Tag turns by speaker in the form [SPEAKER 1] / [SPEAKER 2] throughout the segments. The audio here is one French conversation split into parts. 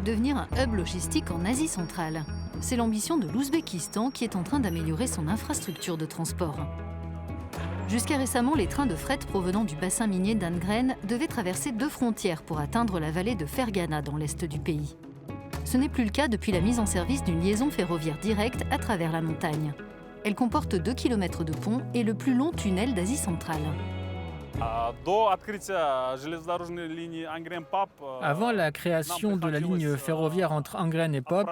[SPEAKER 1] devenir un hub logistique en Asie centrale. C'est l'ambition de l'Ouzbékistan qui est en train d'améliorer son infrastructure de transport. Jusqu'à récemment, les trains de fret provenant du bassin minier d'Angren devaient traverser 2 frontières pour atteindre la vallée de Fergana dans l'est du pays. Ce n'est plus le cas depuis la mise en service d'une liaison ferroviaire directe à travers la montagne. Elle comporte 2 km de pont et le plus long tunnel d'Asie centrale.
[SPEAKER 2] Avant la création de la ligne ferroviaire entre Angren et Pop,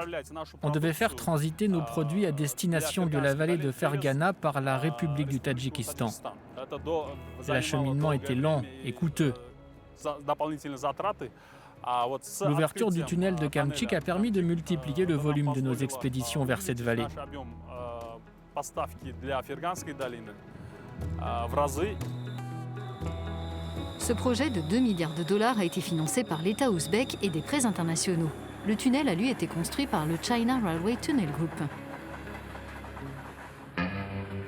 [SPEAKER 2] on devait faire transiter nos produits à destination de la vallée de Fergana par la République du Tadjikistan. L'acheminement était lent et coûteux. L'ouverture du tunnel de Kamchik a permis de multiplier le volume de nos expéditions vers cette vallée.
[SPEAKER 1] Ce projet de 2 milliards de dollars a été financé par l'État ouzbek et des prêts internationaux. Le tunnel a lui été construit par le China Railway Tunnel Group.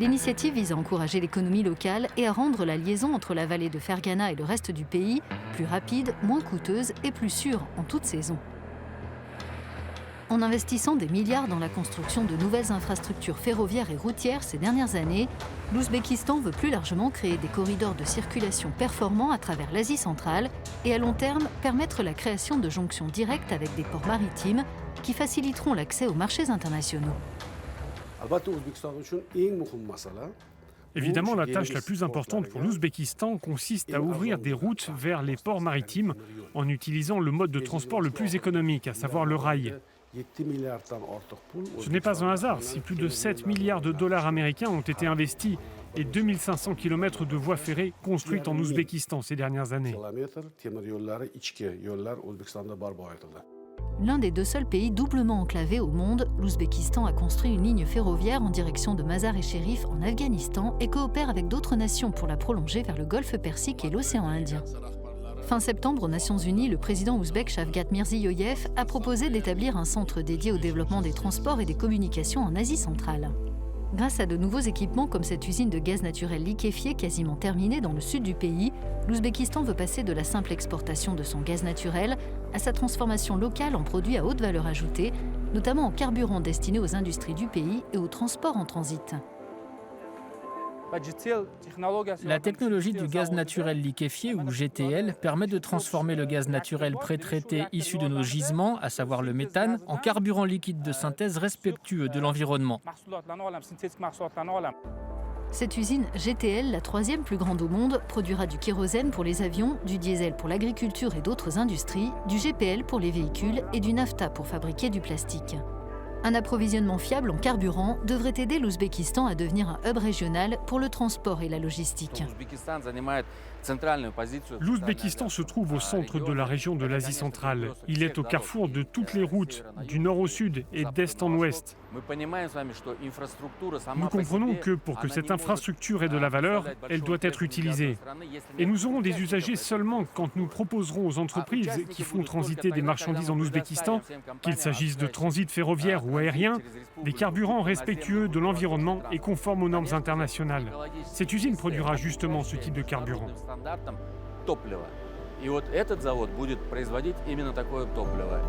[SPEAKER 1] L'initiative vise à encourager l'économie locale et à rendre la liaison entre la vallée de Fergana et le reste du pays plus rapide, moins coûteuse et plus sûre en toute saison. En investissant des milliards dans la construction de nouvelles infrastructures ferroviaires et routières ces dernières années, l'Ouzbékistan veut plus largement créer des corridors de circulation performants à travers l'Asie centrale et à long terme permettre la création de jonctions directes avec des ports maritimes qui faciliteront l'accès aux marchés internationaux.
[SPEAKER 3] Évidemment, la tâche la plus importante pour l'Ouzbékistan consiste à ouvrir des routes vers les ports maritimes en utilisant le mode de transport le plus économique, à savoir le rail. Ce n'est pas un hasard si plus de 7 milliards de dollars américains ont été investis et 2500 km de voies ferrées construites en Ouzbékistan ces dernières années.
[SPEAKER 1] L'un des 2 seuls pays doublement enclavés au monde, l'Ouzbékistan a construit une ligne ferroviaire en direction de Mazar-e-Sharif en Afghanistan et coopère avec d'autres nations pour la prolonger vers le golfe Persique et l'océan Indien. Fin septembre, aux Nations Unies, le président ouzbek Shavkat Mirziyoyev a proposé d'établir un centre dédié au développement des transports et des communications en Asie centrale. Grâce à de nouveaux équipements comme cette usine de gaz naturel liquéfié quasiment terminée dans le sud du pays, l'Ouzbékistan veut passer de la simple exportation de son gaz naturel à sa transformation locale en produits à haute valeur ajoutée, notamment en carburant destiné aux industries du pays et aux transports en transit.
[SPEAKER 2] La technologie du gaz naturel liquéfié, ou GTL, permet de transformer le gaz naturel pré-traité issu de nos gisements, à savoir le méthane, en carburant liquide de synthèse respectueux de l'environnement.
[SPEAKER 1] Cette usine GTL, la 3e plus grande au monde, produira du kérosène pour les avions, du diesel pour l'agriculture et d'autres industries, du GPL pour les véhicules et du naphta pour fabriquer du plastique. Un approvisionnement fiable en carburant devrait aider l'Ouzbékistan à devenir un hub régional pour le transport et la logistique.
[SPEAKER 3] L'Ouzbékistan se trouve au centre de la région de l'Asie centrale. Il est au carrefour de toutes les routes, du nord au sud et d'est en ouest. Nous comprenons que pour que cette infrastructure ait de la valeur, elle doit être utilisée. Et nous aurons des usagers seulement quand nous proposerons aux entreprises qui font transiter des marchandises en Ouzbékistan, qu'il s'agisse de transit ferroviaire ou aérien, des carburants respectueux de l'environnement et conformes aux normes internationales. Cette usine produira justement ce type de carburant.
[SPEAKER 4] И вот этот завод будет производить именно такое топливо.